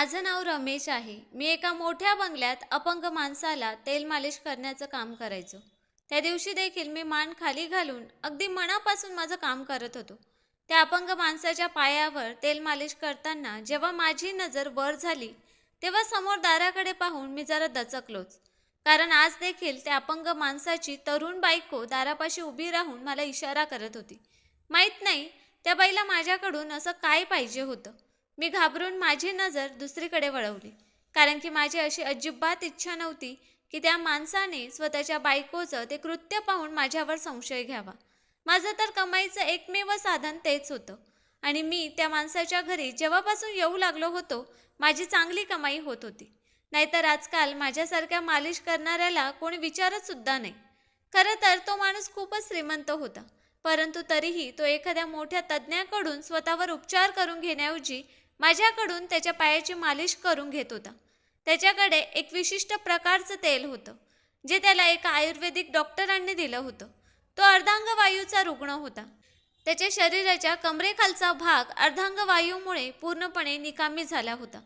माझं नाव रमेश आहे. मी एका मोठ्या बंगल्यात अपंग माणसाला तेल मालिश करण्याचं काम करायचो. त्या दिवशी देखील मी मान खाली घालून अगदी मनापासून माझं काम करत होतो. त्या अपंग माणसाच्या पायावर तेल मालिश करताना जेव्हा माझी नजर वर झाली, तेव्हा समोर दाराकडे पाहून मी जरा दचकलोच. कारण आज देखील त्या अपंग माणसाची तरुण बायको दारापाशी उभी राहून मला इशारा करत होती. माहीत नाही त्या बाईला माझ्याकडून असं काय पाहिजे होतं. मी घाबरून माझी नजर दुसरीकडे वळवली, कारण की माझी अशी अजिबात इच्छा नव्हती की त्या माणसाने स्वतःच्या बायकोचं ते कृत्य पाहून माझ्यावर संशय घ्यावा. माझं तर कमाईचं एकमेव साधन तेच होतं आणि मी त्या माणसाच्या घरी जेव्हापासून येऊ लागलो होतो, माझी चांगली कमाई होत होती. नाहीतर आजकाल माझ्यासारख्या मालिश करणाऱ्याला कोणी विचारत सुद्धा नाही. खरं तर तो माणूस खूपच श्रीमंत होता, परंतु तरीही तो एखाद्या मोठ्या तज्ज्ञाकडून स्वतःवर उपचार करून घेण्याऐवजी माझ्याकडून त्याच्या पायाची मालिश करून घेत होता. त्याच्याकडे एक विशिष्ट प्रकारचं तेल होतं, जे त्याला एका आयुर्वेदिक डॉक्टरांनी दिलं होतं. तो अर्धांगवायूचा रुग्ण होता. त्याच्या शरीराच्या कमरेखालचा भाग अर्धांगवायूमुळे पूर्णपणे निकामी झाला होता.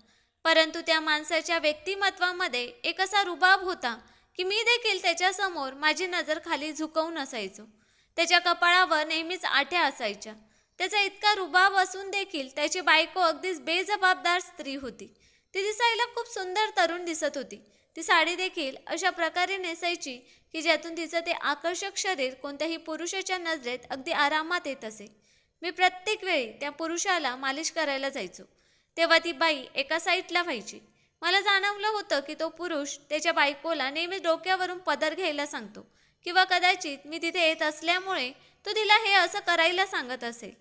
परंतु त्या माणसाच्या व्यक्तिमत्वामध्ये एक असा रुबाब होता की मी देखील त्याच्यासमोर माझी नजर खाली झुकवून असायचो. त्याच्या कपाळावर नेहमीच आठ्या असायच्या. त्याचा इतका रुबाब असून देखील त्याची बायको अगदीच बेजबाबदार स्त्री होती. ती दिसायला खूप सुंदर तरुण दिसत होती. ती साडी देखील अशा प्रकारे नेसायची की ज्यातून तिचं ते आकर्षक शरीर कोणत्याही पुरुषाच्या नजरेत अगदी आरामात येत असे. मी प्रत्येक वेळी त्या पुरुषाला मालिश करायला जायचो, तेव्हा ती बाई एका साईडला व्हायची. मला जाणवलं होतं की तो पुरुष त्याच्या बायकोला नेहमी डोक्यावरून पदर घ्यायला सांगतो, किंवा कदाचित मी तिथे येत असल्यामुळे तो तिला हे असं करायला सांगत असेल.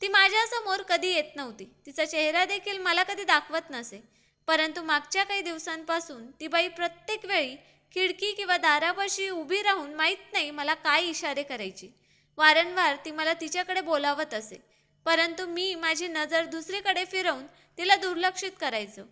ती माझ्यासमोर कधी येत नव्हती. तिचा चेहरा देखील मला कधी दाखवत नसे. परंतु मागच्या काही दिवसांपासून ती बाई प्रत्येक वेळी खिडकी किंवा दारापाशी उभी राहून माहीत नाही मला काय इशारे करायची. वारंवार ती मला तिच्याकडे बोलावत असे, परंतु मी माझी नजर दुसरीकडे फिरवून तिला दुर्लक्षित करायचो.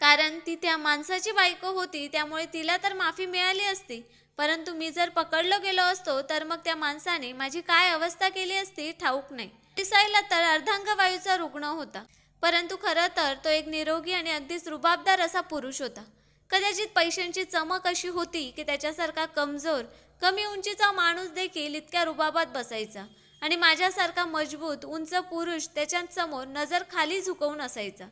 कारण ती त्या माणसाची बायको होती, त्यामुळे तिला तर माफी मिळाली असती, परंतु मी जर पकडलो गेलो असतो तर मग त्या माणसाने माझी काय अवस्था केली असती ठाऊक नाही. दिसायला तर अर्धांगवायूचा रुग्ण होता, परंतु खरं तर तो एक निरोगी आणि अगदीच रुबाबदार असा पुरुष होता. कदाचित पैशांची चमक अशी होती की त्याच्यासारखा कमजोर, कमी उंचीचा माणूस देखील इतक्या रुबाबात बसायचा आणि माझ्यासारखा मजबूत उंच पुरुष त्याच्यासमोर नजर खाली झुकवून असायचा.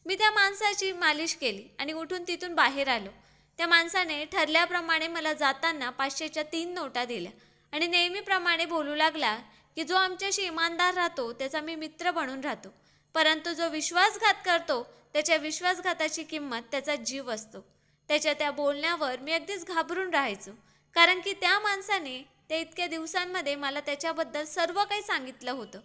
मी त्या माणसाची मालिश केली आणि उठून तिथून बाहेर आलो. त्या माणसाने ठरल्याप्रमाणे मला जाताना 500च्या 3 नोटा दिल्या आणि नेहमीप्रमाणे बोलू लागला की जो आमच्याशी इमानदार राहतो त्याचा मी मित्र बनून राहतो, परंतु जो विश्वासघात करतो त्याच्या विश्वासघाताची किंमत त्याचा जीव असतो. त्याच्या त्या बोलण्यावर मी अगदीच घाबरून राहायचो, कारण की त्या माणसाने त्या इतक्या दिवसांमध्ये मला त्याच्याबद्दल सर्व काही सांगितलं होतं.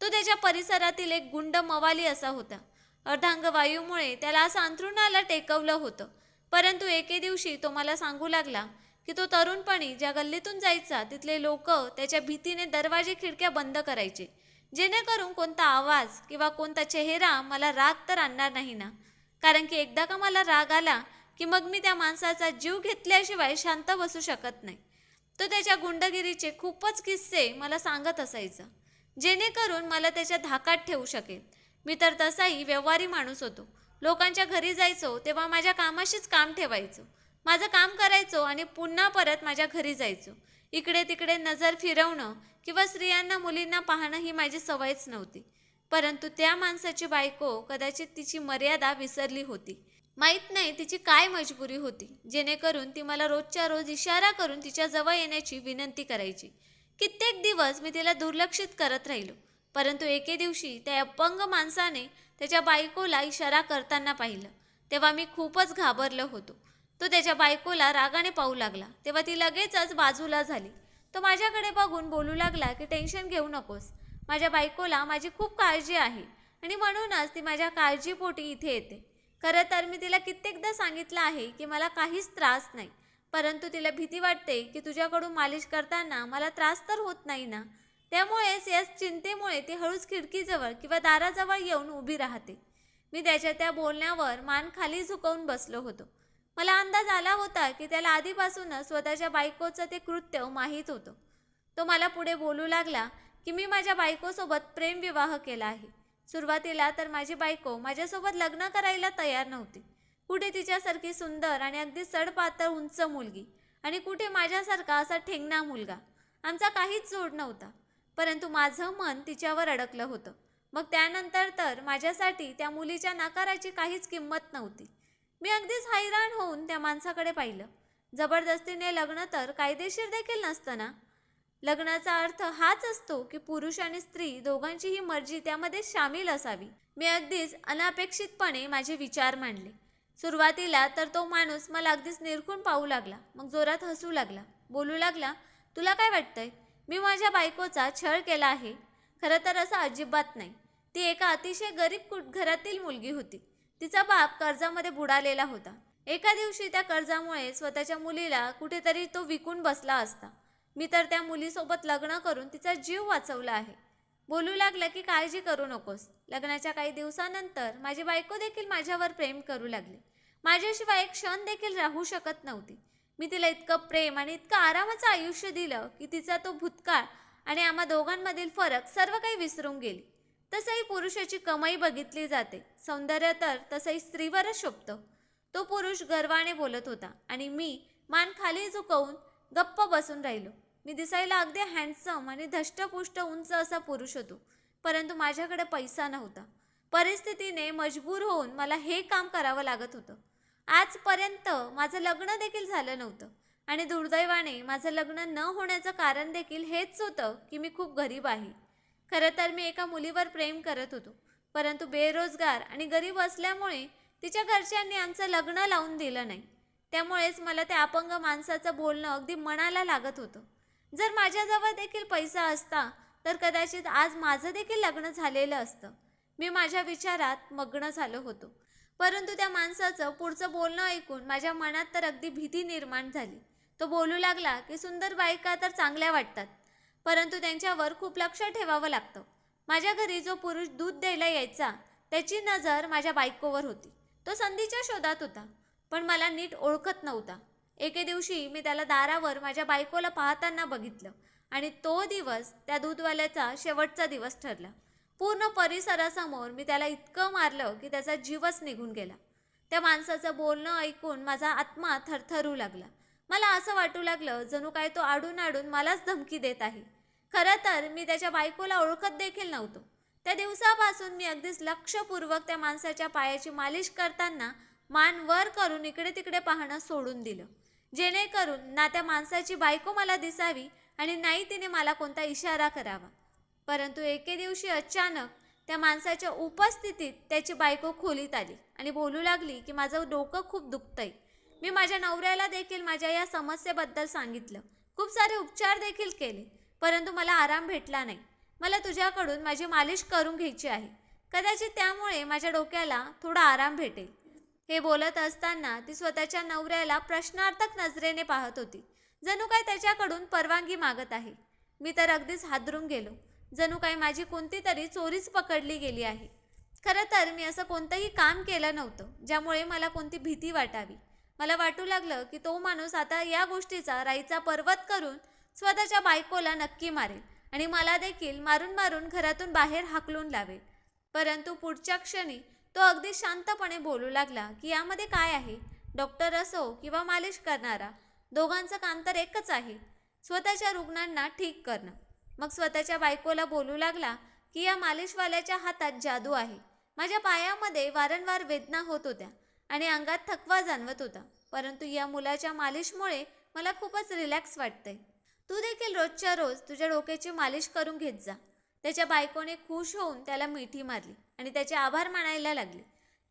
तो त्याच्या परिसरातील एक गुंड मवाली असा होता. अर्धांगवायूमुळे त्याला असं अंथरुणाला टेकवलं होतं, परंतु एके दिवशी तो मला सांगू लागला की तो तरुणपणी ज्या गल्लीतून जायचा तिथले लोक त्याच्या भीतीने दरवाजे खिडक्या बंद करायचे, जेणेकरून कोणता आवाज किंवा कोणता चेहरा मला राग तर आणणार नाही ना. कारण की एकदा का मला राग आला की मग मी त्या माणसाचा जीव घेतल्याशिवाय शांत बसू शकत नाही. तो त्याच्या गुंडगिरीचे खूपच किस्से मला सांगत असायचा, जेणेकरून मला त्याच्या धाकात ठेवू शकेल. मी तर तसाही व्यवहारी माणूस होतो. लोकांच्या घरी जायचो तेव्हा माझ्या कामाशीच काम ठेवायचो. माझं काम करायचो आणि पुन्हा परत माझ्या घरी जायचो. इकडे तिकडे नजर फिरवणं किंवा स्त्रियांना मुलींना पाहणं ही माझी सवयच नव्हती. परंतु त्या माणसाची बायको कदाचित तिची मर्यादा विसरली होती. माहीत नाही तिची काय मजबुरी होती, जेणेकरून ती मला रोजच्या रोज इशारा करून तिच्या जवळ येण्याची विनंती करायची. कित्येक दिवस मी तिला दुर्लक्षित करत राहिलो, परंतु एके दिवशी त्या अपंग माणसाने त्याच्या बायकोला इशारा करताना पाहिलं, तेव्हा मी खूपच घाबरलो होतो. तो त्याच्या बायकोला रागाने पाहू लागला, तेव्हा ती लगेचच बाजूला झाली. तो माझ्याकडे बघून बोलू लागला की टेन्शन घेऊ नकोस, माझ्या बायकोला माझी खूप काळजी आहे आणि म्हणूनच ती माझ्या काळजीपोटी इथे येते. खरं तर मी तिला कित्येकदा सांगितलं आहे की मला काहीच त्रास नाही, परंतु तिला भीती वाटते की तुझ्याकडून मालिश करताना मला त्रास तर होत नाही ना. त्यामुळेच या चिंतेमुळे ती हळूच खिडकीजवळ किंवा दाराजवळ येऊन उभी राहते. मी त्याच्या त्या बोलण्यावर मान खाली झुकवून बसलो होतो. मला अंदाज आला होता की त्याला आधीपासूनच स्वतःच्या बायकोचं ते कृत्य माहीत होतं. तो मला पुढे बोलू लागला की मी माझ्या बायकोसोबत प्रेमविवाह केला आहे. सुरुवातीला तर माझी बायको माझ्यासोबत लग्न करायला तयार नव्हती. कुठे तिच्यासारखी सुंदर आणि अगदी सडपातळ उंच मुलगी आणि कुठे माझ्यासारखा असा ठेंगणा मुलगा. आमचा काहीच जोड नव्हता. परंतु माझं मन तिच्यावर अडकलं होतं. मग त्यानंतर तर माझ्यासाठी त्या मुलीच्या नकाराची काहीच किंमत नव्हती. मी अगदीच हैराण होऊन त्या माणसाकडे पाहिलं. जबरदस्तीने लग्न तर कायदेशीर देखील नसतं ना. लग्नाचा अर्थ हाच असतो की पुरुष आणि स्त्री दोघांचीही मर्जी त्यामध्ये सामील असावी. मी अगदीच अनपेक्षितपणे माझे विचार मांडले. सुरुवातीला तर तो माणूस मला अगदीच निरखून पाहू लागला. मग जोरात हसू लागला. बोलू लागला, तुला काय वाटतंय? मी माझ्या बायकोचा छळ केला आहे? खरं तर असं अजिबात नाही. ती एका अतिशय गरीब घरातील मुलगी होती. तिचा बाप कर्जामध्ये बुडालेला होता. एका दिवशी त्या कर्जामुळे स्वतःच्या मुलीला कुठेतरी तो विकून बसला असता. मी तर त्या मुलीसोबत लग्न करून तिचा जीव वाचवला आहे. बोलू लागला की काळजी करू नकोस. लग्नाच्या काही दिवसानंतर माझी बायको देखील माझ्यावर प्रेम करू लागली. माझ्याशिवाय एक क्षण देखील राहू शकत नव्हती. मी तिला इतकं प्रेम आणि इतकं आरामाचं आयुष्य दिलं की तिचा तो भूतकाळ आणि आम्हा दोघांमधील फरक सर्व काही विसरून गेली. तसंही पुरुषाची कमाई बघितली जाते, सौंदर्य तर तसंही स्त्रीवरच शोभतं. तो पुरुष गर्वाने बोलत होता आणि मी मान खाली झुकवून गप्प बसून राहिलो. मी दिसायला अगदी हँडसम आणि धष्टपुष्ट उंच असा पुरुष होतो. परंतु माझ्याकडे पैसा नव्हता. परिस्थितीने मजबूर होऊन मला हे काम करावं लागत होतं. आजपर्यंत माझं लग्न देखील झालं नव्हतं आणि दुर्दैवाने माझं लग्न न होण्याचं कारण देखील हेच होतं की मी खूप गरीब आहे. खरं तर मी एका मुलीवर प्रेम करत होतो. परंतु बेरोजगार आणि गरीब असल्यामुळे तिच्या घरच्यांनी आमचं लग्न लावून दिलं नाही. त्यामुळेच मला त्या अपंग माणसाचं बोलणं अगदी मनाला लागत होतं. जर माझ्याजवळ देखील पैसा असता तर कदाचित आज माझं देखील लग्न झालेलं असतं. मी माझ्या विचारात मग्न झालो होतो. परंतु त्या माणसाचं पुढचं बोलणं ऐकून माझ्या मनात तर अगदी भीती निर्माण झाली. तो बोलू लागला की सुंदर बायका तर चांगल्या वाटतात, परंतु त्यांच्यावर खूप लक्ष ठेवावं लागतं. माझ्या घरी जो पुरुष दूध द्यायला यायचा त्याची नजर माझ्या बायकोवर होती. तो संधीच्या शोधात होता, पण मला नीट ओळखत नव्हता. एके दिवशी मी त्याला दारावर माझ्या बायकोला पाहताना बघितलं आणि तो दिवस त्या दूधवाल्याचा शेवटचा दिवस ठरला. पूर्ण परिसरासमोर मी त्याला इतकं मारलं की त्याचा जीवच निघून गेला. त्या माणसाचं बोलणं ऐकून माझा आत्मा थरथरू लागला. मला असं वाटू लागलं जणू काय तो आडून आडून मलाच धमकी देत आहे. खरं तर मी त्याच्या बायकोला ओळखत देखील नव्हतो. त्या दिवसापासून मी अगदीच लक्षपूर्वक त्या माणसाच्या पायाची मालिश करताना मान वर करून इकडे तिकडे पाहणं सोडून दिलं, जेणेकरून ना त्या माणसाची बायको मला दिसावी आणि नाही तिने मला कोणता इशारा करावा. परंतु एके दिवशी अचानक त्या माणसाच्या उपस्थितीत त्याची बायको खोलीत आली आणि बोलू लागली की माझं डोकं खूप दुखतंय. मी माझ्या नवऱ्याला देखील माझ्या या समस्येबद्दल सांगितलं. खूप सारे उपचार देखील केले, परंतु मला आराम भेटला नाही. मला तुझ्याकडून माझी मालिश करून घ्यायची आहे. कदाचित त्यामुळे माझ्या डोक्याला थोडा आराम भेटेल. हे बोलत असताना ती स्वतःच्या नवऱ्याला प्रश्नार्थक नजरेने पाहत होती, जणू काय त्याच्याकडून परवानगी मागत आहे. मी तर अगदीच हादरून गेलो, जणू काय माझी कोणती तरी चोरीच पकडली गेली आहे. खरं तर मी असं कोणतंही काम केलं नव्हतं ज्यामुळे मला कोणती भीती वाटावी. मला वाटू लागलं की तो माणूस आता या गोष्टीचा राईचा पर्वत करून स्वतःच्या बायकोला नक्की मारेल आणि मला देखील मारून मारून घरातून बाहेर हाकलून लावेल. परंतु पुढच्या क्षणी तो अगदी शांतपणे बोलू लागला की यामध्ये काय आहे? डॉक्टर असो किंवा मालिश करणारा, दोघांचं काम तर एकच आहे, स्वतःच्या रुग्णांना ठीक करणं. मग स्वतःच्या बायकोला बोलू लागला की या मालिशवाल्याच्या हातात जादू आहे. माझ्या पायामध्ये वारंवार वेदना होत होत्या आणि अंगात थकवा जाणवत होता, परंतु या मुलाच्या मालिशमुळे मला खूपच रिलॅक्स वाटतंय. तू देखील रोजच्या रोज तुझ्या डोक्याची मालिश करून घेत जा. त्याच्या बायकोने खुश होऊन त्याला मिठी मारली आणि त्याचे आभार मानायला लागले.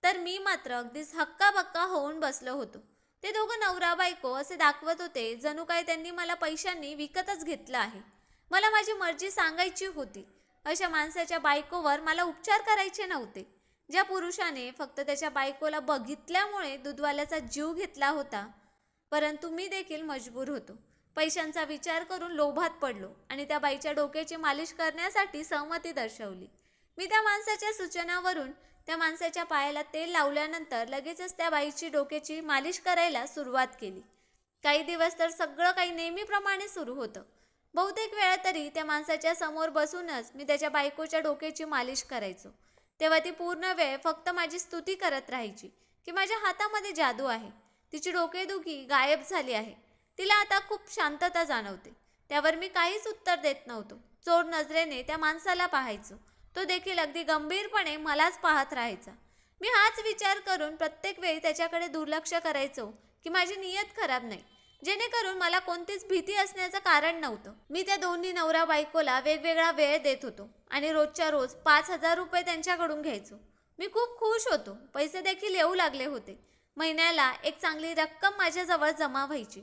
तर मी मात्र अगदीच हक्काबक्का होऊन बसलो होतो. ते दोघं नवरा बायको असे दाखवत होते जणू काय त्यांनी मला पैशांनी विकतच घेतलं आहे. मला माझी मर्जी सांगायची होती. अशा माणसाच्या बायकोवर मला उपचार करायचे नव्हते. ज्या पुरुषाने फक्त त्याच्या बायकोला बघितल्यामुळे दूधवाल्याचा जीव घेतला होता, परंतु मी देखील मजबूर होतो. पैशांचा विचार करून लोभात पडलो आणि त्या बाईच्या डोक्याची मालिश करण्यासाठी सहमती दर्शवली. मी त्या माणसाच्या सूचनावरून त्या माणसाच्या पायाला तेल लावल्यानंतर लगेचच त्या बाईची डोक्याची मालिश करायला सुरुवात केली. काही दिवस तर सगळं काही नेहमीप्रमाणे सुरू होतं. बहुतेक वेळा तरी त्या माणसाच्या समोर बसूनच मी त्याच्या बायकोच्या डोक्याची मालिश करायचो. तेव्हा ती पूर्ण वेळ फक्त माझी स्तुती करत राहायची की माझ्या हातामध्ये जादू आहे. तिची डोकेदुखी गायब झाली आहे. तिला आता खूप शांतता जाणवते. त्यावर मी काहीच उत्तर देत नव्हतो. चोर नजरेने त्या माणसाला पाहायचो. तो देखील अगदी गंभीरपणे मलाच पाहत राहायचा. मी हाच विचार करून प्रत्येक वेळी त्याच्याकडे दुर्लक्ष करायचो की माझी नियत खराब नाही, जेणेकरून मला कोणतीच भीती असण्याचं कारण नव्हतं. मी त्या दोन्ही नवरा बायकोला वेगवेगळा वेळ देत होतो आणि रोजच्या रोज 5,000 रुपये त्यांच्याकडून घ्यायचो. मी खूप खुश होतो. पैसे देखील येऊ लागले होते. महिन्याला एक चांगली रक्कम माझ्याजवळ जमा व्हायची.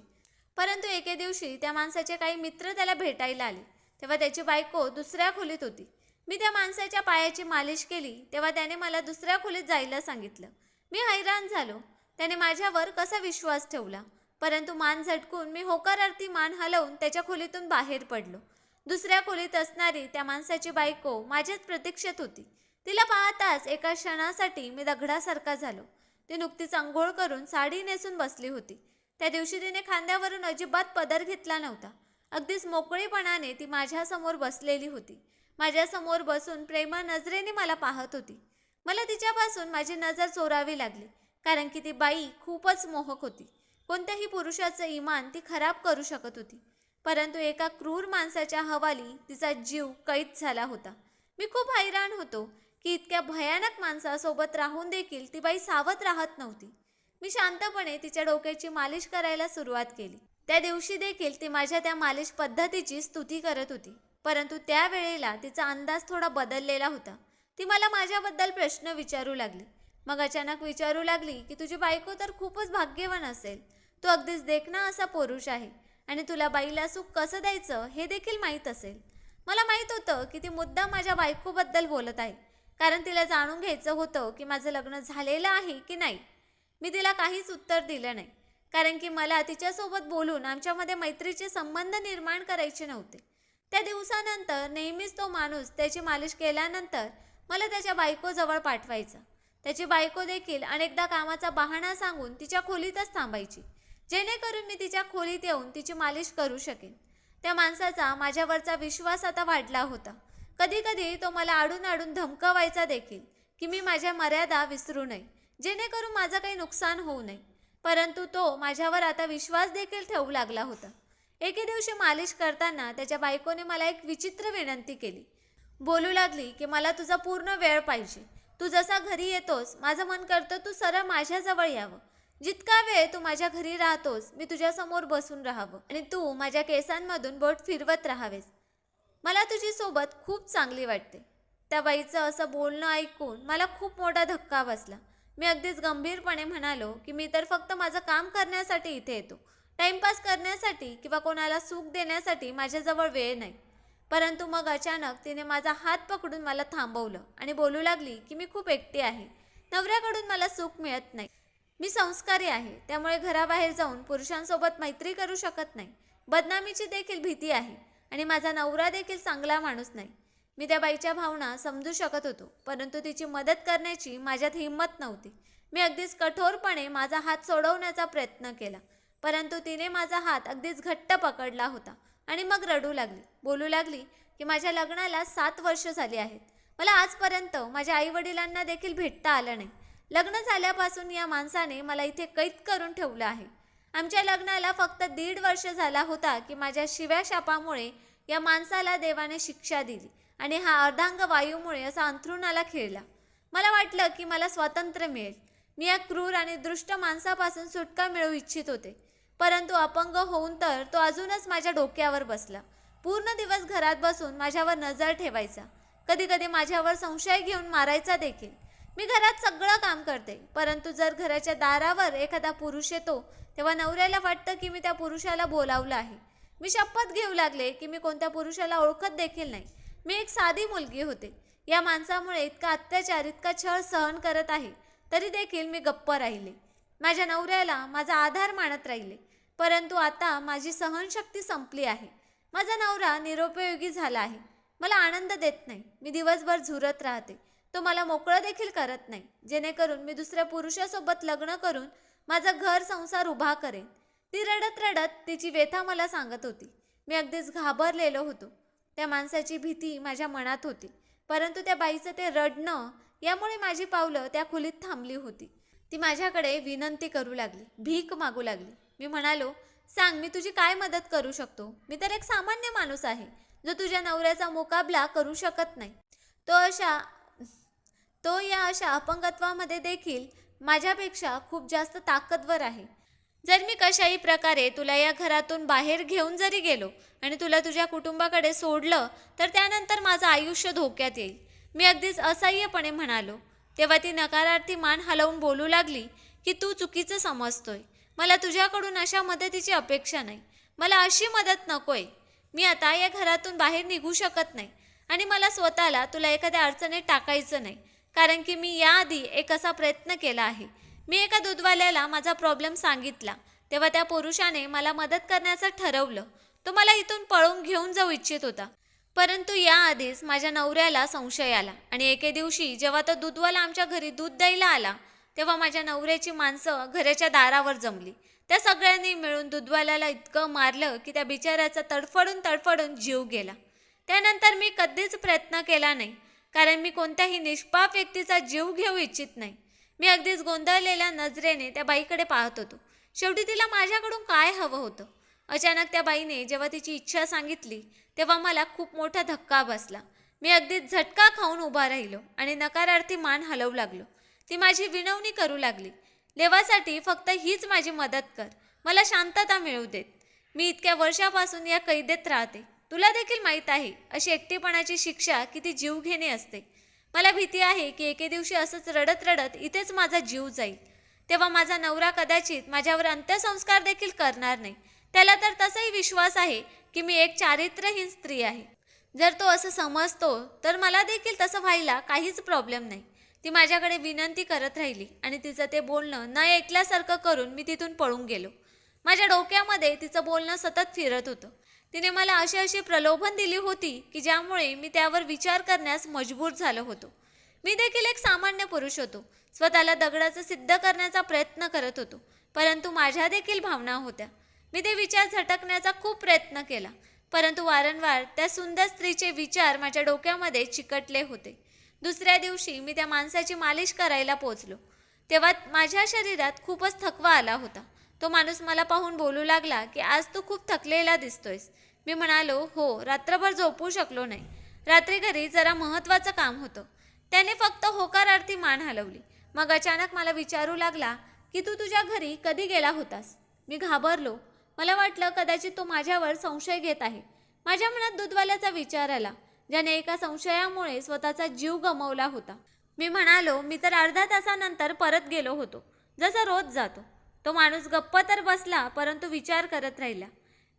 परंतु एके दिवशी त्या माणसाचे काही मित्र त्याला भेटायला आले. तेव्हा त्याची बायको दुसऱ्या खोलीत होती. मी त्या माणसाच्या पायाची मालिश केली तेव्हा त्याने मला दुसऱ्या खोलीत जायला सांगितलं. मी हैराण झालो. त्याने माझ्यावर कसा विश्वास ठेवला. परंतु मान झटकून मी होकारार्थी मान हलवून त्याच्या खोलीतून बाहेर पडलो. दुसऱ्या खोलीत असणारी त्या माणसाची बायको माझ्याच प्रतीक्षेत होती. तिला पाहताच एका क्षणासाठी मी दगडासारखा झालो. ती नुकतीच अंघोळ करून साडी नेसून बसली होती. त्या दिवशी तिने खांद्यावरून अजिबात पदर घेतला नव्हता. अगदीच मोकळेपणाने ती माझ्यासमोर बसलेली होती. माझ्यासमोर बसून प्रेमळ नजरेने मला पाहत होती. मला तिच्यापासून माझी नजर चोरावी लागली, कारण की ती बाई खूपच मोहक होती. कोणत्याही पुरुषाचं इमान ती खराब करू शकत होती. परंतु एका क्रूर माणसाच्या हवाली तिचा जीव कैद झाला होता. मी खूप हैराण होतो की इतक्या भयानक माणसासोबत राहून देखील ती बाई सावध राहत नव्हती. मी शांतपणे तिच्या डोक्याची मालिश करायला सुरुवात केली. त्या दिवशी देखील ती माझ्या त्या मालिश पद्धतीची स्तुती करत होती. परंतु त्यावेळेला तिचा अंदाज थोडा बदललेला होता. ती मला माझ्याबद्दल प्रश्न विचारू लागली. मग अचानक विचारू लागली की तुझी बायको तर खूपच भाग्यवान असेल. तू अगदीच देखणा असा पुरुष आहे आणि तुला बाईला सुख कसं द्यायचं हे देखील माहीत असेल. मला माहीत होतं की ती मुद्दाम माझ्या बायकोबद्दल बोलत आहे, कारण तिला जाणून घ्यायचं होतं की माझं लग्न झालेलं आहे की नाही. मी तिला काहीच उत्तर दिलं नाही, कारण की मला तिच्यासोबत बोलून आमच्यामध्ये मैत्रीचे संबंध निर्माण करायचे नव्हते. त्या दिवसानंतर नेहमीच तो माणूस त्याची मालिश केल्यानंतर मला त्याच्या बायकोजवळ पाठवायचा. त्याची बायको देखील अनेकदा कामाचा बहाणा सांगून तिच्या खोलीतच थांबायची, जेणेकरून मी तिच्या खोलीत येऊन तिची मालिश करू शकेन. त्या माणसाचा माझ्यावरचा विश्वास आता वाढला होता. कधी कधी तो मला आडून आडून धमकावायचा देखील की मी माझ्या मर्यादा विसरू नये, जेणेकरून माझं काही नुकसान होऊ नये. परंतु तो माझ्यावर आता विश्वास देखील ठेवू लागला होता. एके दिवशी मालिश करताना त्याच्या बायकोने मला एक विचित्र विनंती केली. बोलू लागली की मला तुझा पूर्ण वेळ पाहिजे. तू जसा घरी येतोस माझं मन करतं तू सरळ माझ्याजवळ यावं. जितका वेळ तू माझ्या घरी राहतोस मी तुझ्यासमोर बसून राहावं आणि तू माझ्या केसांमधून बोट फिरवत राहावेस. मला तुझी सोबत खूप चांगली वाटते. त्या बाईचं असं बोलणं ऐकून मला खूप मोठा धक्का बसला. मी अगदीच गंभीरपणे म्हणालो की मी तर फक्त माझं काम करण्यासाठी इथे येतो. टाइमपास करण्यासाठी किंवा कोणाला सुख देण्यासाठी माझ्याजवळ वेळ नाही. परंतु मग अचानक तिने माझा हात पकडून मला थांबवलं आणि बोलू लागली की मी खूप एकटी आहे. नवऱ्याकडून मला सुख मिळत नाही. मी संस्कारी आहे, त्यामुळे घराबाहेर जाऊन पुरुषांसोबत मैत्री करू शकत नाही. बदनामीची देखील भीती आहे आणि माझा नवरा देखील चांगला माणूस नाही. मी त्या बाईच्या भावना समजू शकत होतो, परंतु तिची मदत करण्याची माझ्यात हिंमत नव्हती. मी अगदीच कठोरपणे माझा हात सोडवण्याचा प्रयत्न केला, परंतु तिने माझा हात अगदीच घट्ट पकडला होता आणि मग रडू लागली. बोलू लागली की माझ्या लग्नाला 7 वर्ष झाली आहेत. मला आजपर्यंत माझ्या आईवडिलांना देखील भेटता आलं नाही. लग्न झाल्यापासून या माणसाने मला इथे कैद करून ठेवलं आहे. आमच्या लग्नाला फक्त 1.5 वर्ष झाला होता की माझ्या शिव्या शापामुळे या माणसाला देवाने शिक्षा दिली आणि हा अर्धांग वायूमुळे असा अंथरुणाला खिळला. मला वाटलं की मला स्वातंत्र्य मिळेल. मी या क्रूर आणि दुष्ट माणसापासून सुटका मिळवू इच्छित होते. परंतु अपंग होऊन तर तो अजूनच माझ्या डोक्यावर बसला. पूर्ण दिवस घरात बसून माझ्यावर नजर ठेवायचा. कधी कधी माझ्यावर संशय घेऊन मारायचा देखील. मी घरात सगळं काम करते, परंतु जर घराच्या दारावर एखादा पुरुष येतो तेव्हा नवऱ्याला वाटतं की मी त्या पुरुषाला बोलावलं आहे. मी शपथ घेऊ लागले की मी कोणत्या पुरुषाला ओळखत देखील नाही. मी एक साधी मुलगी होते. या माणसामुळे इतका अत्याचार, इतका छळ सहन करत आहे, तरी देखील मी गप्प राहिले. माझ्या नवऱ्याला माझा आधार मानत राहिले. परंतु आता माझी सहनशक्ती संपली आहे. माझा नवरा निरुपयोगी झाला आहे. मला आनंद देत नाही. मी दिवसभर झुरत राहते. तो मला मोकळं देखील करत नाही, जेणेकरून मी दुसऱ्या पुरुषासोबत लग्न करून माझा घर संसार उभा करेन. ती रडत रडत तिची व्यथा मला सांगत होती. मी अगदीच घाबरलेलो होतो. त्या माणसाची भीती माझ्या मनात होती, परंतु त्या बाईचं ते रडणं यामुळे माझी पावलं त्या खोलीत थांबली होती. ती माझ्याकडे विनंती करू लागली, भीक मागू लागली. मी म्हणालो, सांग, मी तुझी काय मदत करू शकतो? मी तर एक सामान्य माणूस आहे, जो तुझ्या नवऱ्याचा मुकाबला करू शकत नाही. तो अशा तो या अशा अपंगत्वामध्ये देखील माझ्यापेक्षा खूप जास्त ताकदवर आहे. जर मी कशाही प्रकारे तुला या घरातून बाहेर घेऊन जरी गेलो आणि तुला तुझ्या कुटुंबाकडे सोडलं, तर त्यानंतर माझं आयुष्य धोक्यात येईल. मी अगदीच असह्यपणे म्हणालो. तेव्हा ती नकारार्थी मान हलवून बोलू लागली की तू चुकीचं समजतोय. मला तुझ्याकडून अशा मदतीची अपेक्षा नाही. मला अशी मदत नकोय. मी आता या घरातून बाहेर निघू शकत नाही आणि मला स्वतःला तुला एखाद्या अडचणीत टाकायचं नाही, कारण की मी याआधी एक असा प्रयत्न केला आहे. मी एका दूधवाल्याला माझा प्रॉब्लेम सांगितला, तेव्हा त्या पुरुषाने मला मदत करण्याचं ठरवलं. तो मला इथून पळून घेऊन जाऊ इच्छित होता, परंतु याआधीच माझ्या नवऱ्याला संशय आला आणि एके दिवशी जेव्हा तो दूधवाला आमच्या घरी दूध द्यायला आला, तेव्हा माझ्या नवऱ्याची माणसं घराच्या दारावर जमली. त्या सगळ्यांनी मिळून दूधवाल्याला इतकं मारलं की त्या बिचाऱ्याचा तडफडून तडफडून जीव गेला. त्यानंतर मी कधीच प्रयत्न केला नाही, कारण मी कोणत्याही निष्पाप व्यक्तीचा जीव घेऊ इच्छित नाही. मी अगदीच गोंधळलेल्या नजरेने त्या बाईकडे पाहत होतो. शेवटी तिला माझ्याकडून काय हवं होतं? अचानक त्या बाईने जेव्हा तिची इच्छा सांगितली, तेव्हा मला खूप मोठा धक्का बसला. मी अगदीच झटका खाऊन उभा राहिलो आणि नकारार्थी मान हलवू लागलो. ती माझी विनवणी करू लागली, देवासाठी फक्त हीच माझी मदत कर, मला शांतता मिळू देत. मी इतक्या वर्षापासून या कैदेत राहते. तुला देखील माहीत आहे अशी एकटेपणाची शिक्षा किती जीवघेणी असते. मला भीती आहे की एके दिवशी असंच रडत रडत इथेच माझा जीव जाईल. तेव्हा माझा नवरा कदाचित माझ्यावर अंत्यसंस्कार देखील करणार नाही. त्याला तर तसाही विश्वास आहे की मी एक चारित्र्यहीन स्त्री आहे. जर तो असं समजतो तर मला देखील तसं व्हायला काहीच प्रॉब्लेम नाही. ती माझ्याकडे विनंती करत राहिली आणि तिचं ते बोलणं न ऐकल्यासारखं करून मी तिथून पळून गेलो. माझ्या डोक्यामध्ये तिचं बोलणं सतत फिरत होतं. तिने मला अशी प्रलोभन दिली होती की ज्यामुळे मी त्यावर विचार करण्यास मजबूर झालो होतो. मी देखील एक सामान्य पुरुष होतो. स्वतःला दगडाचं सिद्ध करण्याचा प्रयत्न करत होतो, परंतु माझ्या देखील भावना होत्या. मी ते विचार झटकण्याचा खूप प्रयत्न केला, परंतु वारंवार त्या सुंदर स्त्रीचे विचार माझ्या डोक्यामध्ये चिकटले होते. दुसऱ्या दिवशी मी त्या माणसाची मालिश करायला पोचलो, तेव्हा माझ्या शरीरात खूपच थकवा आला होता. तो माणूस मला पाहून बोलू लागला की आज तू खूप थकलेला दिसतोयस. मी म्हणालो, हो, रात्रभर झोपू शकलो नाही. रात्री घरी जरा महत्त्वाचं काम होतं. त्याने फक्त होकारार्थी मान हलवली. मग अचानक मला विचारू लागला की तू तुझ्या घरी कधी गेला होतास? मी घाबरलो. मला वाटलं कदाचित तो माझ्यावर संशय घेत आहे. माझ्या मनात दूधवाल्याचा विचार आला, ज्याने एका संशयामुळे स्वतःचा जीव गमावला होता. मी म्हणालो, मी तर अर्ध्या तासानंतर परत गेलो होतो, जसं रोज जातो. तो माणूस गप्प तर बसला, परंतु विचार करत राहिला.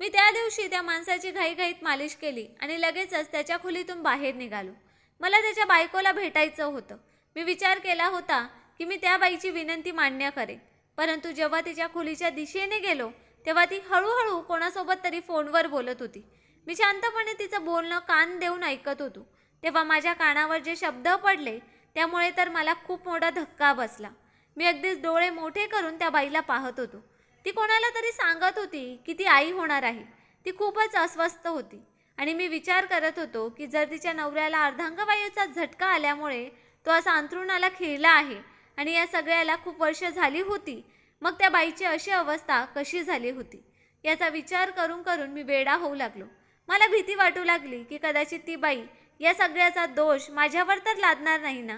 मी त्या दिवशी त्या माणसाची घाईघाईत मालिश केली आणि लगेचच त्याच्या खोलीतून बाहेर निघालो. मला त्याच्या बायकोला भेटायचं होतं. मी विचार केला होता की मी त्या बाईची विनंती मान्य करेन, परंतु जेव्हा तिच्या खोलीच्या दिशेने गेलो, तेव्हा ती हळूहळू कोणासोबत तरी फोनवर बोलत होती. मी शांतपणे तिचं बोलणं कान देऊन ऐकत होतो. तेव्हा माझ्या कानावर जे शब्द पडले, त्यामुळे तर मला खूप मोठा धक्का बसला. मी अगदीच डोळे मोठे करून त्या बाईला पाहत होतो. ती कोणाला तरी सांगत होती की ती आई होणार आहे. ती खूपच अस्वस्थ होती आणि मी विचार करत होतो की जर तिच्या नवऱ्याला अर्धांगवायूचा झटका आल्यामुळे तो असा अंथरुणाला खिळला आहे आणि या सगळ्याला खूप वर्ष झाली होती, मग त्या बाईची अशी अवस्था कशी झाली होती याचा विचार करून करून मी वेडा होऊ लागलो. मला भीती वाटू लागली की कदाचित ती बाई या सगळ्याचा दोष माझ्यावर तर लादणार नाही ना.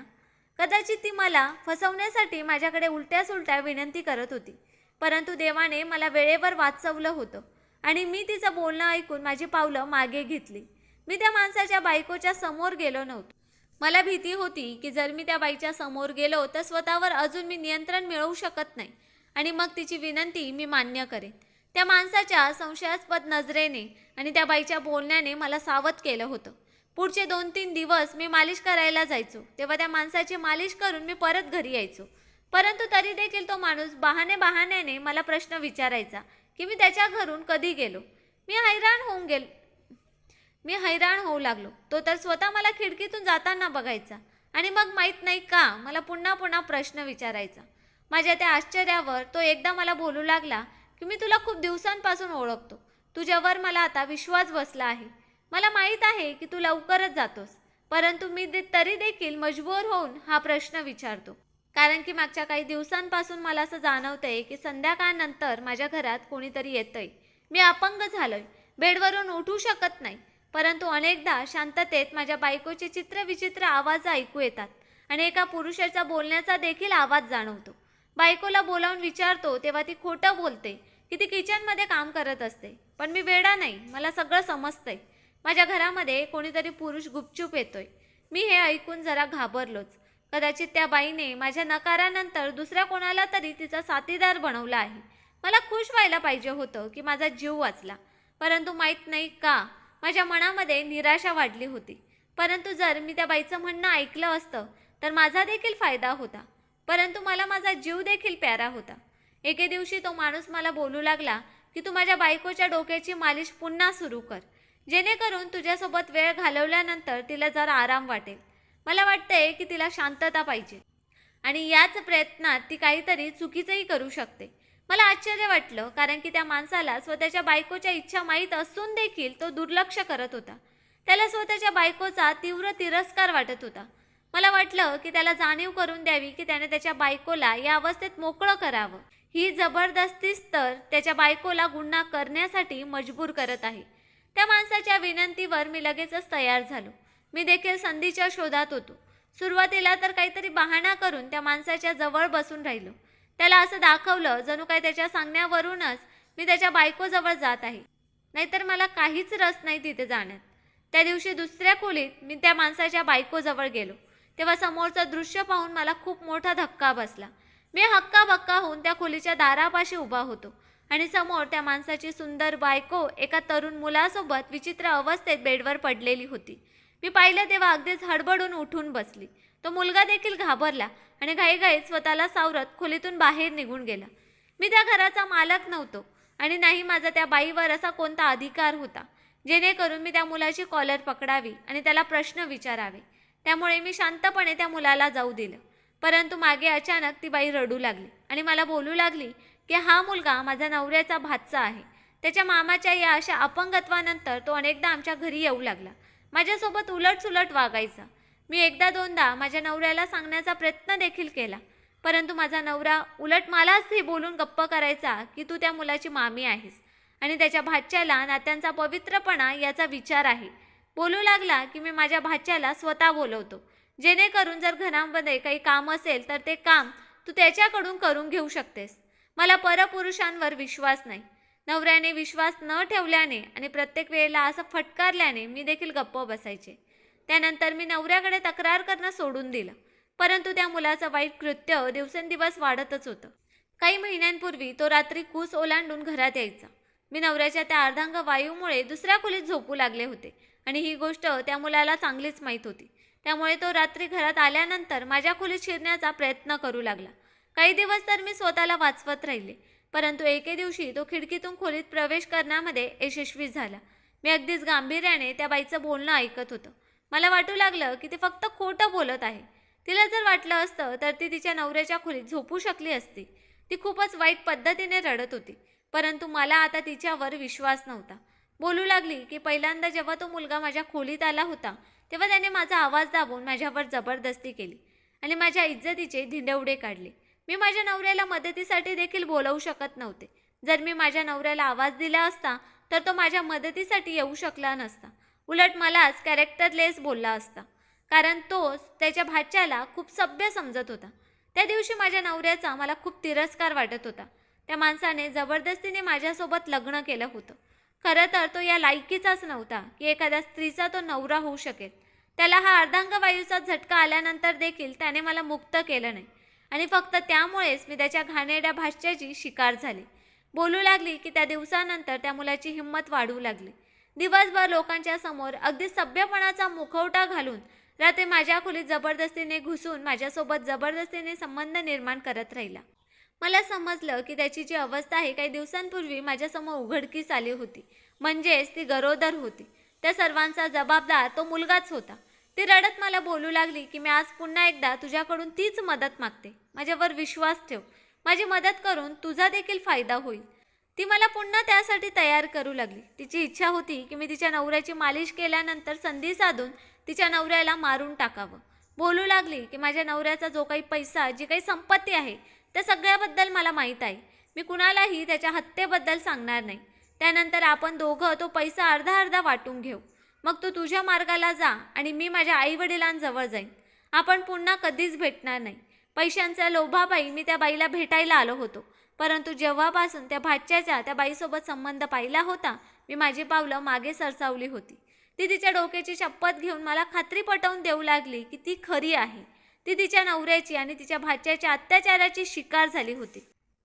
कदाचित ती मला फसवण्यासाठी माझ्याकडे उलट्या सुलट्या विनंती करत होती, परंतु देवाने मला वेळेवर वाचवलं होतं आणि मी तिचं बोलणं ऐकून माझी पावलं मागे घेतली. मी त्या माणसाच्या बायकोच्या समोर गेलो नव्हतो. मला भीती होती की जर मी त्या बाईच्या समोर गेलो तर स्वतःवर अजून मी नियंत्रण मिळवू शकत नाही आणि मग तिची विनंती मी मान्य करेन. त्या माणसाच्या संशयास्पद नजरेने आणि त्या बाईच्या बोलण्याने मला सावध केलं होतं. पुढचे 2-3 दिवस मी मालिश करायला जायचो, तेव्हा त्या माणसाची मालिश करून मी परत घरी यायचो. परंतु तरी देखील तो माणूस बहाण्याने मला प्रश्न विचारायचा की मी त्याच्या घरून कधी गेलो. मी हैराण होऊ लागलो. तो तर स्वतः मला खिडकीतून जाताना बघायचा आणि मग माहीत नाही का मला पुन्हा पुन्हा प्रश्न विचारायचा. माझ्या त्या आश्चर्यावर तो एकदा मला बोलू लागला की मी तुला खूप दिवसांपासून ओळखतो. तुझ्यावर मला आता विश्वास बसला आहे. मला माहीत आहे की तू लवकरच जातोस. परंतु मी तरी देखील मजबूर होऊन हा प्रश्न विचारतो. कारण की मागच्या काही दिवसांपासून मला असं जाणवतंय की संध्याकाळनंतर माझ्या घरात कोणीतरी येतंय. मी अपंग झालोय. बेडवरून उठू शकत नाही. परंतु अनेकदा शांततेत माझ्या बायकोचे चित्रविचित्र आवाज ऐकू येतात आणि एका पुरुषाचा बोलण्याचा देखील आवाज जाणवतो. बायकोला बोलावून विचारतो तेव्हा ती खोटं बोलते की ती किचनमध्ये काम करत असते. पण मी वेडा नाही, मला सगळं समजतंय. माझ्या घरामध्ये कोणीतरी पुरुष गुपचूप येतोय. मी हे ऐकून जरा घाबरलोच. कदाचित त्या बाईने माझ्या नकारानंतर दुसऱ्या कोणाला तरी तिचा साथीदार बनवला आहे. मला खुश व्हायला पाहिजे होतं की माझा जीव वाचला. परंतु माहीत नाही का माझ्या मनामध्ये निराशा वाढली होती. परंतु जर मी त्या बाईचं म्हणणं ऐकलं असतं तर माझा देखील फायदा होता. परंतु मला माझा जीव देखील प्यारा होता. एके दिवशी तो माणूस मला बोलू लागला की तू माझ्या बायकोच्या डोक्याची मालिश पुन्हा सुरू कर, जेणेकरून तुझ्यासोबत वेळ घालवल्यानंतर तिला जरा आराम वाटेल. मला वाटतंय की तिला शांतता पाहिजे आणि याच प्रयत्नात ती काहीतरी चुकीचंही करू शकते. मला आश्चर्य वाटलं, कारण की त्या माणसाला स्वतःच्या बायकोच्या इच्छा माहीत असून देखील तो दुर्लक्ष करत होता. त्याला स्वतःच्या बायकोचा तीव्र तिरस्कार वाटत होता. मला वाटलं की त्याला जाणीव करून द्यावी की त्याने त्याच्या बायकोला या अवस्थेत मोकळं करावं. ही जबरदस्तीच तर त्याच्या बायकोला गुन्हा करण्यासाठी मजबूर करत आहे. त्या माणसाच्या विनंतीवर मी लगेचच तयार झालो. मी देखील संधीच्या शोधात होतो. सुरुवातीला तर काहीतरी बहाणा करून त्या माणसाच्या जवळ बसून राहिलो. त्याला असं दाखवलं जणू काय त्याच्या सांगण्यावरूनच मी त्याच्या बायकोजवळ जात आहे. नाहीतर मला काहीच रस नाही तिथे जाण्यात. त्या दिवशी दुसऱ्या खोलीत मी त्या माणसाच्या बायकोजवळ गेलो. तेव्हा समोरचं दृश्य पाहून मला खूप मोठा धक्का बसला. मी हक्काबक्का होऊन त्या खोलीच्या दारापाशी उभा होतो आणि समोर त्या माणसाची सुंदर बायको एका तरुण मुलासोबत विचित्र अवस्थेत बेडवर पडलेली होती. मी पाहिलं तेव्हा अगदीच हडबडून उठून बसली. तो मुलगा देखील घाबरला आणि घाईघाईत स्वतःला सावरत खोलीतून बाहेर निघून गेला. मी त्या घराचा मालक नव्हतो आणि नाही माझा त्या बाईवर असा कोणता अधिकार होता जेणेकरून मी त्या मुलाची कॉलर पकडावी आणि त्याला प्रश्न विचारावे. त्यामुळे मी शांतपणे त्या मुलाला जाऊ दिलं. परंतु मागे अचानक ती बाई रडू लागली आणि मला बोलू लागली की हा मुलगा माझ्या नवऱ्याचा भाचा आहे. त्याच्या मामाच्या या अशा अपंगत्वानंतर तो अनेकदा आमच्या घरी येऊ लागला. माझ्यासोबत उलटसुलट वागायचा. मी एकदा दोनदा माझ्या नवऱ्याला सांगण्याचा प्रयत्न देखील केला. परंतु माझा नवरा उलट मलाच हे बोलून गप्प करायचा की तू त्या मुलाची मामी आहेस आणि त्याच्या भाच्याला नात्यांचा पवित्रपणा याचा विचार आहे. बोलू लागला की मी माझ्या भाच्याला स्वतः बोलवतो, जेणेकरून जर घरामध्ये काही काम असेल तर ते काम तू त्याच्याकडून करून घेऊ शकतेस. मला परपुरुषांवर विश्वास नाही. नवऱ्याने विश्वास न ठेवल्याने आणि प्रत्येक वेळेला असं फटकारल्याने मी देखील गप्प बसायचे. त्यानंतर मी नवऱ्याकडे तक्रार करणं सोडून दिलं. परंतु त्या मुलाचं वाईट कृत्य दिवसेंदिवस वाढतच होतं. काही महिन्यांपूर्वी तो रात्री कूस ओलांडून घरात यायचा. मी नवऱ्याच्या त्या अर्धांग वायूमुळे दुसऱ्या खोलीत झोपू लागले होते आणि ही गोष्ट त्या मुलाला चांगलीच माहीत होती. त्यामुळे तो रात्री घरात आल्यानंतर माझ्या खोलीत शिरण्याचा प्रयत्न करू लागला. काही दिवस तर मी स्वतःला वाचवत राहिले. परंतु एके दिवशी तो खिडकीतून खोलीत प्रवेश करण्यामध्ये यशस्वी झाला. मी अगदीच गांभीर्याने त्या बाईचं बोलणं ऐकत होतं. मला वाटू लागलं की ती फक्त खोटं बोलत आहे. तिला जर वाटलं असतं तर ती तिच्या नवऱ्याच्या खोलीत झोपू शकली असती. ती खूपच वाईट पद्धतीने रडत होती. परंतु मला आता तिच्यावर विश्वास नव्हता. बोलू लागली की पहिल्यांदा जेव्हा तो मुलगा माझ्या खोलीत आला होता तेव्हा त्याने माझा आवाज दाबून माझ्यावर जबरदस्ती केली आणि माझ्या इज्जतीचे धिंडवडे काढले. मी माझ्या नवऱ्याला मदतीसाठी देखील बोलवू शकत नव्हते. जर मी माझ्या नवऱ्याला आवाज दिला असता तर तो माझ्या मदतीसाठी येऊ शकला नसता. उलट मलाच कॅरेक्टरलेस बोलला असता, कारण तो त्याच्या भाच्याला खूप सभ्य समजत होता. त्या दिवशी माझ्या नवऱ्याचा मला खूप तिरस्कार वाटत होता. त्या माणसाने जबरदस्तीने माझ्यासोबत लग्न केलं होतं. खरं तर तो या लायकीचाच नव्हता की एखाद्या स्त्रीचा तो नवरा होऊ शकेल. त्याला हा अर्धांगवायूचा झटका आल्यानंतर देखील त्याने मला मुक्त केलं नाही आणि फक्त त्यामुळेच मी त्याच्या घाणेरड्या भाष्याची शिकार झाले. बोलू लागली की त्या दिवसानंतर त्या मुलाची हिंमत वाढू लागली. दिवसभर लोकांच्या समोर अगदी सभ्यपणाचा मुखवटा घालून रात्री माझ्या खोलीत जबरदस्तीने घुसून माझ्यासोबत जबरदस्तीने संबंध निर्माण करत राहिला. मला समजलं की त्याची जी अवस्था आहे काही दिवसांपूर्वी माझ्यासमोर उघडकीस आली होती. म्हणजेच ती गरोदर होती. त्या सर्वांचा जबाबदार तो मुलगाच होता. ती रडत मला बोलू लागली की मी आज पुन्हा एकदा तुझ्याकडून तीच मदत मागते. माझ्यावर विश्वास ठेव. माझी मदत करून तुझा देखील फायदा होईल. ती मला पुन्हा त्यासाठी तयार करू लागली. तिची इच्छा होती की मी तिच्या नवऱ्याची मालिश केल्यानंतर संधी साधून तिच्या नवऱ्याला मारून टाकावं. बोलू लागली की माझ्या नवऱ्याचा जो काही पैसा, जी काही संपत्ती आहे त्या सगळ्याबद्दल मला माहीत आहे. मी कुणालाही त्याच्या हत्येबद्दल सांगणार नाही. त्यानंतर आपण दोघं तो पैसा अर्धा अर्धा वाटून घेऊ. मग तू तुझ्या मार्गाला जा आणि मी माझ्या आईवडिलांजवळ जाईन. आपण पुन्हा कधीच भेटणार नाही. पैशांच्या लोभापायी मी त्या बाईला भेटायला आलो होतो, परंतु जेव्हापासून त्या भाच्याचा त्या बाईसोबत संबंध पाहिला होता, मी माझी पावलं मागे सरसावली होती. ती तिच्या डोक्याची शपथ घेऊन मला खात्री पटवून देऊ लागली की ती खरी आहे. ती तिच्या नवऱ्याची आणि तिच्या भाच्याच्या अत्याचाराची शिकार झाली होती.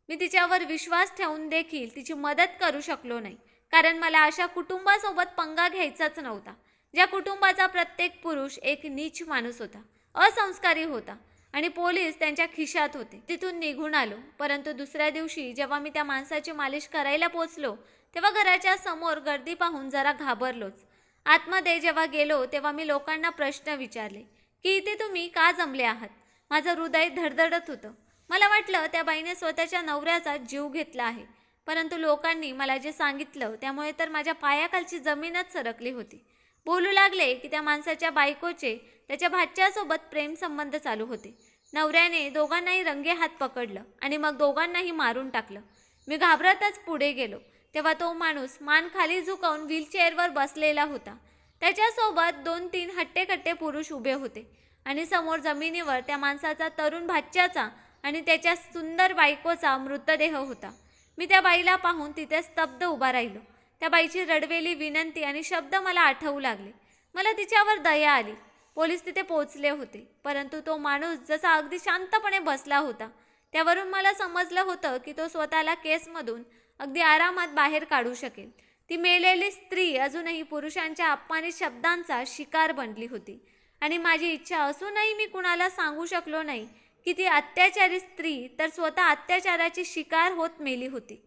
मी तिच्यावर विश्वास ठेवून देखील तिची मदत करू शकलो नाही, कारण मला अशा कुटुंबासोबत पंगा घ्यायचाच नव्हता, ज्या कुटुंबाचा प्रत्येक पुरुष एक नीच माणूस होता, असंस्कारी होता आणि पोलीस त्यांच्या खिशात होते. तिथून निघून आलो. परंतु दुसऱ्या दिवशी जेव्हा मी त्या माणसाची मालिश करायला पोचलो, तेव्हा घराच्या समोर गर्दी पाहून जरा घाबरलोच. आतमध्ये जेव्हा गेलो तेव्हा मी लोकांना प्रश्न विचारले की इथे तुम्ही का जमले आहात. माझं हृदय धडधडत होतं. मला वाटलं त्या बाईने स्वतःच्या नवऱ्याचा जीव घेतला आहे. परंतु लोकांनी मला जे सांगितलं त्यामुळे तर माझ्या पायाखालची जमीनच सरकली होती. बोलू लागले की त्या माणसाच्या बायकोचे त्याच्या भाच्यासोबत प्रेमसंबंध चालू होते. नवऱ्याने दोघांनाही रंगेहात पकडलं आणि मग दोघांनाही मारून टाकलं. मी घाबरतच पुढे गेलो तेव्हा तो माणूस मान खाली झुकवून व्हीलचेअरवर बसलेला होता. त्याच्यासोबत 2-3 हट्टेकट्टे पुरुष उभे होते आणि समोर जमिनीवर त्या माणसाचा तरुण भाच्याचा आणि त्याच्या सुंदर बायकोचा मृतदेह होता. मी त्या बाईला पाहून तिथे स्तब्ध उभा राहिलो. त्या बाईची रडवेली विनंती आणि शब्द मला आठवू लागले. मला तिच्यावर दया आली. पोलीस तिथे पोहोचले होते, परंतु तो माणूस जसा अगदी शांतपणे बसला होता त्यावरून मला समजलं होतं की तो स्वतःला केसमधून अगदी आरामात बाहेर काढू शकेल. ती मेलेली स्त्री अजूनही पुरुषांच्या अपमानित शब्दांचा शिकार बनली होती आणि माझी इच्छा असूनही मी कुणाला सांगू शकलो नाही की ती अत्याचारी स्त्री तर स्वतः अत्याचाराची शिकार होत मेली होती.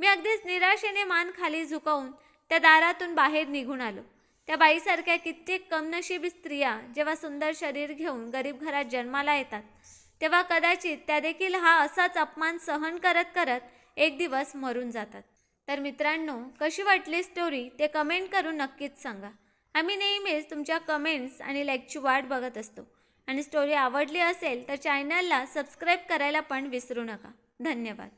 मी अगदीच निराशेने मान खाली झुकवून त्या दारातून बाहेर निघून आलो. त्या बाईसारख्या कित्येक कमनशिबी स्त्रिया जेव्हा सुंदर शरीर घेऊन गरीब घरात जन्माला येतात, तेव्हा कदाचित त्या देखील हा असाच अपमान सहन करत करत एक दिवस मरून जातात. तर मित्रांनो, कशी वाटली स्टोरी ते कमेंट करून नक्कीच सांगा. आम्ही नेहमीच तुमच्या कमेंट्स आणि लाईकची वाट बघत असतो. आणि स्टोरी आवडली असेल तर चॅनलला सबस्क्राईब करायला पण विसरू नका. धन्यवाद.